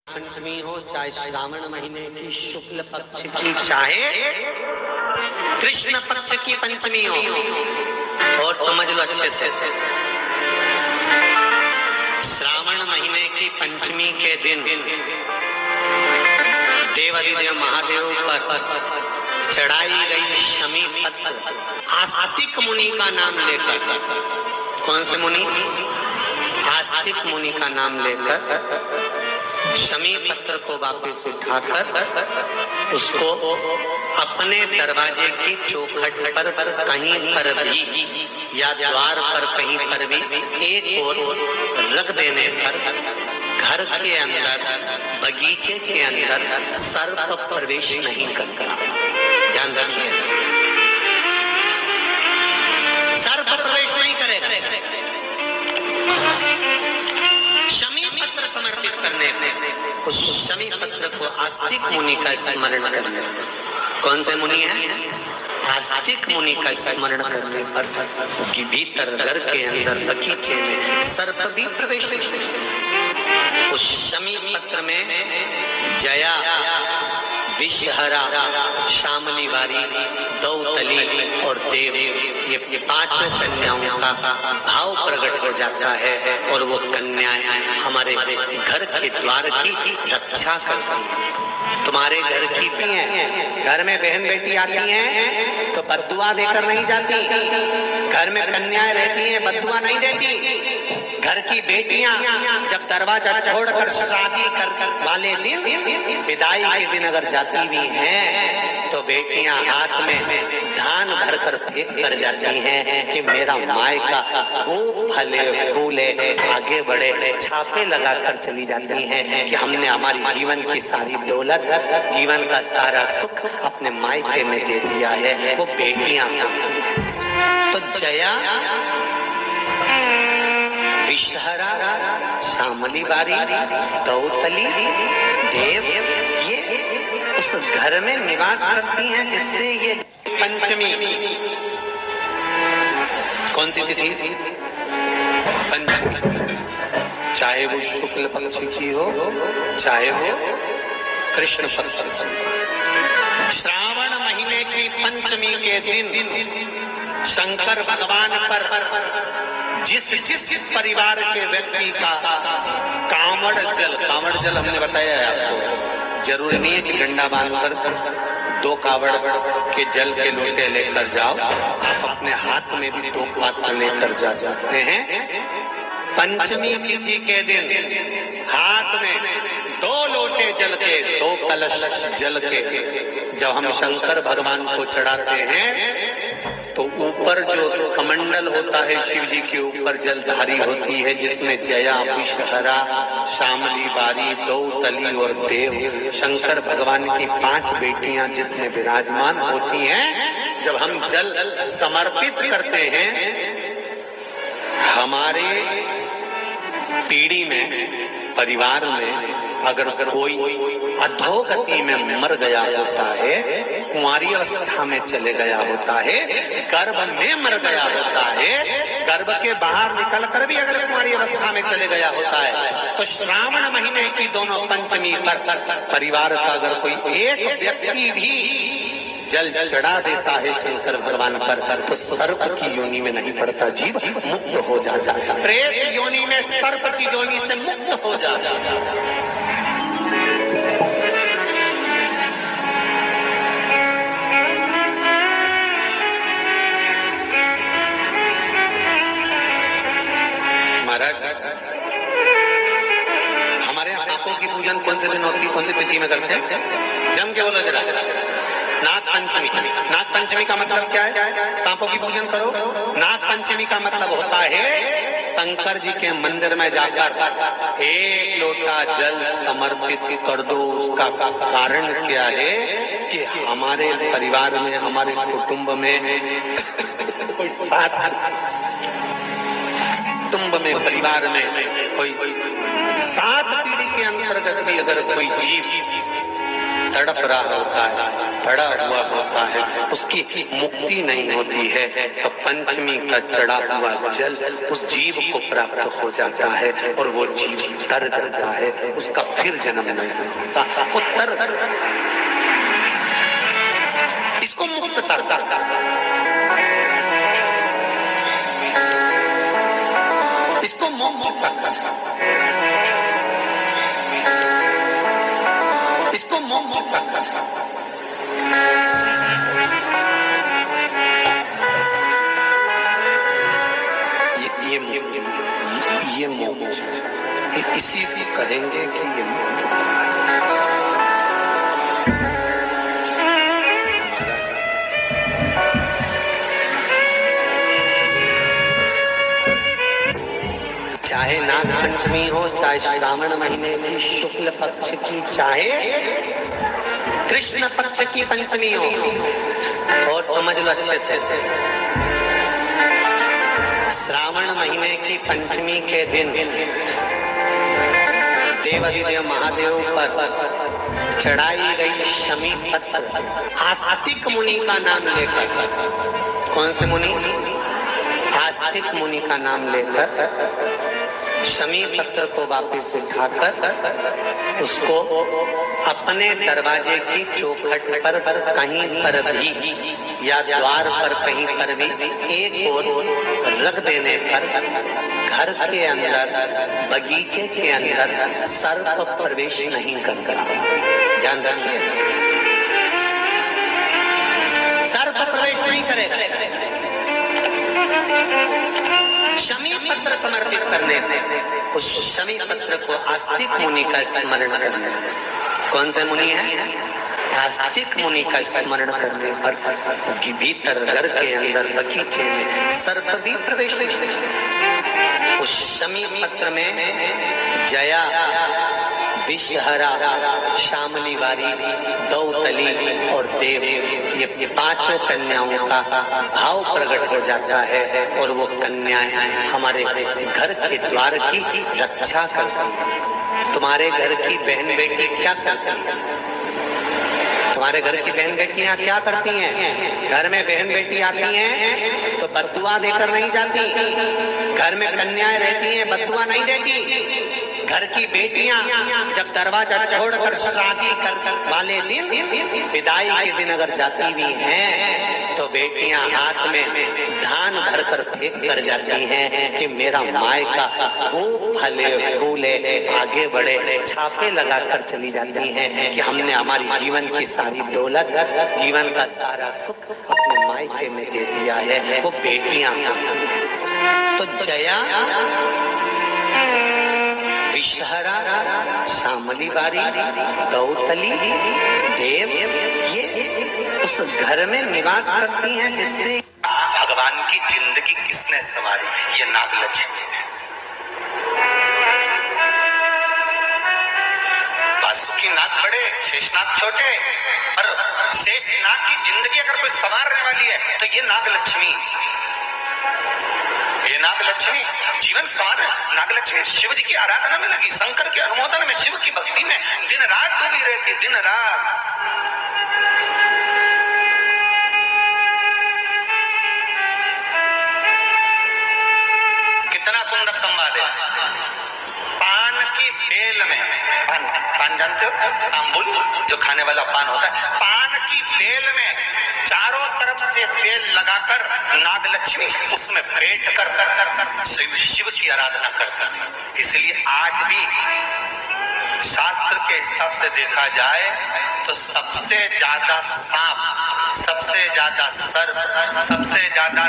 पंचमी हो, चाहे श्रावण महीने की शुक्ल पक्ष की, चाहे कृष्ण पक्ष की पंचमी हो, और समझ लो अच्छे से, श्रावण महीने की पंचमी के दिन देवाधिदेव महादेव पर चढ़ाई गई शमी पत्र आस्तिक मुनि का नाम लेकर, कौन से मुनि? आस्तिक मुनि का नाम लेकर शमी पत्र को वापस उठाकर उसको अपने दरवाजे की चौखट पर कहीं पर भी या द्वार पर कहीं पर भी एक ओर रख देने पर घर के अंदर, बगीचे के अंदर सर्प प्रवेश नहीं करता। ध्यान रखिए, सर्प प्रवेश नहीं करेगा। शमी पत्र समर्पित करने पे उस शमी पत्र को आस्तिक मुनि का स्मरण करने, कौन से मुनि है? आस्तिक मुनि का स्मरण करने पर भीतर घर के अंदर बगीचे में सर्प भी प्रवेश। उस शमी पत्र में जया, विषहरा, शामली वारी, दौतली और देव, ये पांचों कन्याओं का भाव प्रकट हो जाता है और वो कन्याएं हमारे घर के द्वार की रक्षा करती हैं। तुम्हारे घर की भी हैं, घर में बहन बेटी आती हैं तो बद्दुआ देकर नहीं जाती। घर में कन्याएं रहती हैं, बद्दुआ नहीं देती। घर की बेटियां जब दरवाजा छोड़कर शादी कर वाले दिन, विदाई के दिन अगर जाती भी हैं तो बेटियां हाथ में धान भर कर फेंक कर जाती हैं कि मेरा मायका खूब फले फूले, आगे बढ़े। छापे लगाकर चली जाती हैं कि हमने हमारी जीवन की सारी दौलत, जीवन का सारा सुख अपने मायके में दे दिया है। वो बेटियां तो जया, विषहरा, शामली बारी, दौतली, देव, ये उस घर में निवास करती हैं जिससे ये पंचमी, कौन सी तिथि? पंचमी, चाहे वो शुक्ल पक्ष की हो, चाहे वो कृष्ण पक्ष की। श्रावण महीने की पंचमी के दिन शंकर भगवान पर जिस परिवार के व्यक्ति का कांवड़ जल हमने बताया है आपको, जरूरी नहीं है कि डंडा बांधकर 2 कावड़ के जल के लोटे लेकर जाओ, आप अपने हाथ में भी 2 पात्र लेकर जा सकते हैं। पंचमी तिथि के दिन हाथ में 2 लोटे जल के, 2 कलश जल के जब हम शंकर भगवान को चढ़ाते हैं तो ऊपर जो कमंडल होता है शिव जी के ऊपर जलधारी होती है, जिसमें जया, विषहरा, शामली बारी, दौतली और देव, शंकर भगवान की 5 बेटियां जिसमें विराजमान होती हैं। जब हम जल समर्पित करते हैं, हमारे पीढ़ी में, परिवार में अगर कोई अधोगति में मर गया होता है, कुंवारी अवस्था में चले गया होता है, गर्भ में मर गया होता है, गर्भ के बाहर निकलकर भी अगर कुंवारी अवस्था में चले गया होता है, तो श्रावण महीने की दोनों पंचमी पर परिवार का अगर कोई एक व्यक्ति भी जल चढ़ा देता है शंकर भगवान पर, तो सर्प की योनि में नहीं पड़ता, जीव मुक्त हो जाता है। प्रेत योनि में सर्प की योनि से मुक्त हो जाता है। हमारे यहाँ सांपों की पूजन कौन से दिन होती है, कौन सी तिथि में करते हैं? जम के बोलो जरा। नाग पंचमी। नाग पंचमी का मतलब क्या है? सांपों की पूजन करो। नाग पंचमी का मतलब होता है शंकर जी के मंदिर में जाकर 1 लोटा जल समर्पित कर दो। उसका कारण क्या है कि हमारे परिवार में, हमारे कुटुंब में कोई परिवार में कोई 7 पीढ़ी के अंतर्गत भी अगर कोई जीव तड़प रहा होता है पड़ा हुआ होता है, उसकी मुक्ति नहीं होती है, तो पंचमी का चढ़ा हुआ जल उस जीव को प्राप्त हो जाता है और वो जीव तर जाता है, उसका फिर जन्म नहीं होता, वो तर इसको मुक्त करता। इसको मोक्ष करता, इसको मोक्ष करता। ये मोक्ष इसी से कहेंगे कि ये मुक्त। चाहे नाग पंचमी हो, चाहे श्रावण महीने की शुक्ल पक्ष की, चाहे कृष्ण पक्ष की पंचमी हो, और समझ लो अच्छे से, श्रावण महीने की पंचमी के दिन देवादिदेव महादेव पर चढ़ाई गई शमी पत्र आस्तिक मुनि का नाम लेकर, कौन से मुनि? आस्तिक मुनि का नाम लेकर शमी पत्र को वापस उठाकर उसको अपने दरवाजे की चौखट पर कहीं पर भी या द्वार पर कहीं पर भी एक ओर रख देने पर घर के अंदर, बगीचे के अंदर सर्प प्रवेश नहीं करता। ध्यान रखिए, सर्प प्रवेश नहीं करेगा। शमी पत्र समर्पित करने, उस शमी पत्र को आस्तिक मुनि का स्मरण करने, कौन से मुनि है? आस्तिक मुनि का स्मरण करने पर भीतर घर के अंदर बगीचे में सर्प भी प्रवेश। उस शमी पत्र में जया, विषहरा, शामली वारी, दौतली और देव, ये पांचों कन्याओं का भाव प्रकट हो जाता है और वो कन्याएं हमारे घर के द्वार की रक्षा करती हैं। तुम्हारे घर की बहन बेटी क्या करती है? तुम्हारे घर की बहन बेटियां क्या करती हैं? घर में बहन बेटी आती हैं तो बद्दुआ देकर नहीं जाती। घर में कन्याएं रहती हैं, बद्दुआ नहीं देती। घर की बेटियां जब दरवाजा छोड़कर शादी कर वाले दिन, विदाई के दिन अगर जाती भी हैं तो बेटियां हाथ में धान भरकर फेंक कर जाती हैं कि मेरा मायका खूब फले फूले आगे बढ़े। छापे लगाकर चली जाती हैं कि हमने हमारी जीवन की सारी दौलत, जीवन का सारा सुख अपने मायके में दे दिया है। वो बेटियां तो जया, विषहरा, शामली बारी, दौतली, देव, ये उस घर में निवास करती हैं जिससे भगवान की जिंदगी किसने संवारी? ये नागलक्ष्मी है। वासुकी नाग बड़े, शेषनाग छोटे, और शेषनाग की जिंदगी अगर कोई संवारने वाली है तो ये नागलक्ष्मी, ये नागलक्ष्मी जीवन संवार। नागलक्ष्मी शिव जी की आराधना में लगी, शंकर के अनुमोदन में, शिव की भक्ति में दिन रात डूबी रहती, दिन रात। कितना सुंदर संवाद है। पान की बेल में, पान जानते हो? तांबुल जो खाने वाला पान होता है, पान की बेल में चारों तरफ से बेल लगाकर नागलक्ष्मी उसमें बैठ कर शिव की आराधना करता था। इसलिए आज भी शास्त्र के हिसाब से देखा जाए तो सबसे ज्यादा सांप, सबसे ज्यादा सर्प, सबसे ज्यादा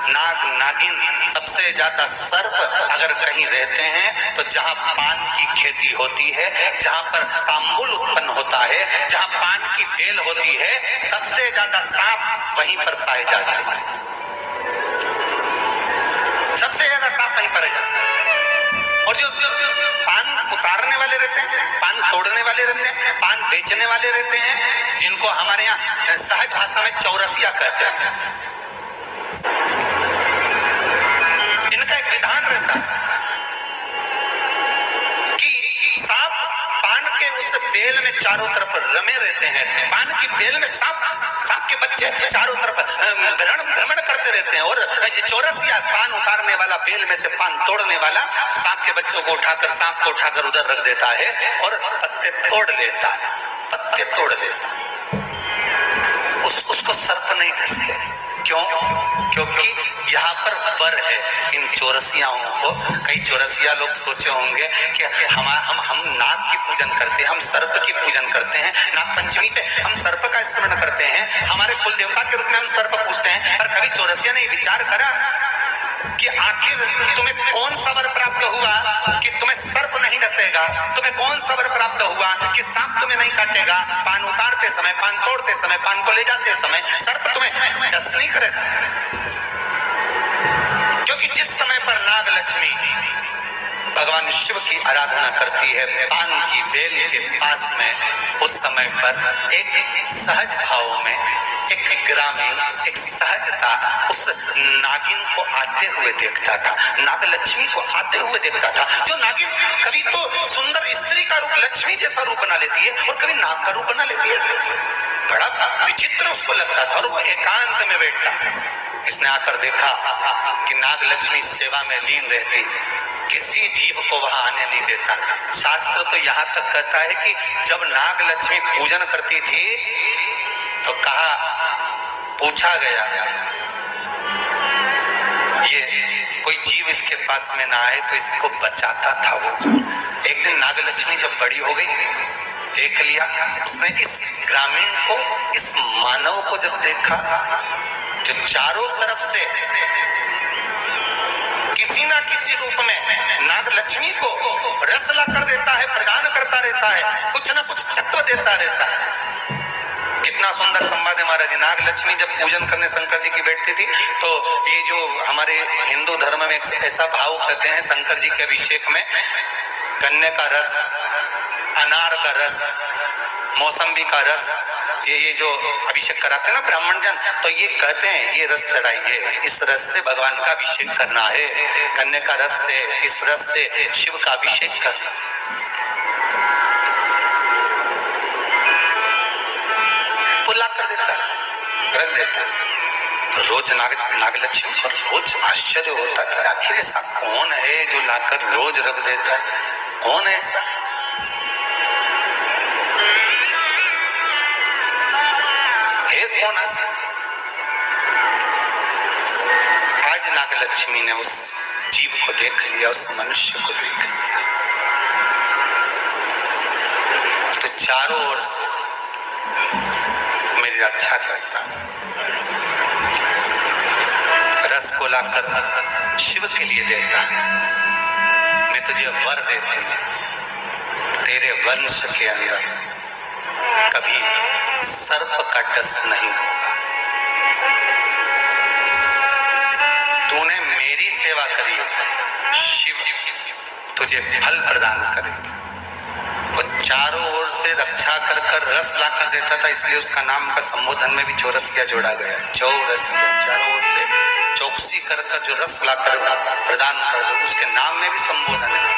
नाग नागिन, सबसे ज्यादा सर्प अगर कहीं रहते हैं तो जहां पान की खेती होती है, जहां पर तांबुल उत्पन्न होता है, जहां पान की बेल होती है, सबसे ज्यादा सांप वहीं पर पाए जाते हैं। सबसे ज्यादा सांप वहीं पर जाते हैं। और जो पान उतारने वाले रहते हैं, पान तोड़ने वाले रहते हैं, पान बेचने वाले रहते हैं, जिनको हमारे यहाँ सहज भाषा में चौरसिया कहते हैं, इनका एक विधान रहता है कि सांप पान के उस बेल में चारों तरफ रमे रहते हैं। पान की बेल में सांप के बच्चे चारों तरफ भ्रमण करते रहते हैं, और चौरसिया पान उतारने वाला, बेल में से पान तोड़ने वाला सांप के बच्चों को उठाकर, सांप को उठाकर उधर रख देता है और पत्ते तोड़ लेता है, पत्ते तोड़ लेता। उसको सर्प नहीं डसते। क्यों? क्योंकि यहाँ पर वर है इन चौरसियाओं को। कई चौरसिया लोग सोचे होंगे कि हम नाग की पूजन करते हैं, हम सर्प की पूजन करते हैं, नाग पंचमी पे हम सर्प का स्मरण करते हैं, हमारे कुल देवता के रूप में हम सर्प पूजते हैं। पर कभी चौरसिया ने विचार करा कि आखिर तुम्हें कौन सा वर प्राप्त हुआ कि तुम्हें सर्प नहीं डसेगा? तुम्हें कौन सा वर प्राप्त हुआ कि सांप तुम्हें नहीं काटेगा? पान उतारते समय, पान तोड़ते समय, पान को ले जाते समय सर्प तुम्हें डस नहीं करेगा। क्योंकि जिस समय पर नाग लक्ष्मी भगवान शिव की आराधना करती है पान की बेल के पास में, उस समय पर एक सहज भाव में, एक ग्रामीण, एक सहजता उस नागिन को आते हुए देखता था, नाग लक्ष्मी को आते हुए देखता था। जो नागिन कभी तो सुंदर स्त्री का रूप, लक्ष्मी जैसा रूप बना लेती है, और कभी नाग का रूप बना लेती है। बड़ा विचित्र उसको लगता था, और वो एकांत में बैठा। इसने आकर देखा कि नाग लक्ष्मी सेवा में लीन रहती, किसी जीव को वहां आने नहीं देता। शास्त्र तो यहाँ तक कहता है कि जब नाग लक्ष्मी पूजन करती थी तो कहा, पूछा गया ये कोई जीव इसके पास में ना आए तो इसको बचाता था वो। एक दिन नाग लक्ष्मी जब बड़ी हो गई, देख लिया उसने इस ग्रामीण को, इस मानव को जब देखा जो चारों तरफ से किसी ना किसी रूप में नाग लक्ष्मी को रसला कर देता है, प्रदान करता रहता है, कुछ ना कुछ तत्व देता रहता है। कितना सुंदर संवाद है महाराज। नाग लक्ष्मी जब पूजन करने शंकर जी की बैठती थी तो ये जो हमारे हिंदू धर्म में एक ऐसा भाव कहते हैं, शंकर जी के अभिषेक में गन्ने का रस, अनार का रस, मौसम्बी का रस, ये जो अभिषेक कराते हैं ना ब्राह्मण जन, तो ये कहते हैं ये रस चढ़ाइए, इस रस से भगवान का अभिषेक करना है, गन्ने का रस से, इस रस से शिव का अभिषेक करना। ला कर देता, रख देता। तो रोज नाग लक्ष्मी को रोज आश्चर्य होता कि आखिर ऐसा कौन है जो लाकर रोज रख देता है? कौन है ऐसा? है कौन ऐसा? आज नाग लक्ष्मी ने उस जीव को देख लिया, उस मनुष्य को देख लिया, तो चारों ओर से मेरी रक्षा करता, रस को लाकर शिव के लिए देता है। मैं तुझे वर देती हूं, तेरे वंश के अंदर कभी सर्प का डस नहीं होगा। तूने मेरी सेवा करी, शिव तुझे फल प्रदान करे। वो चारों ओर से रक्षा कर कर रस ला कर देता था, इसलिए उसका नाम का संबोधन में भी चौरसिया जोड़ा गया। चौरसिया, चारों ओर से चौकसी कर कर जो रस ला कर प्रदान कर दो, उसके नाम में भी संबोधन है।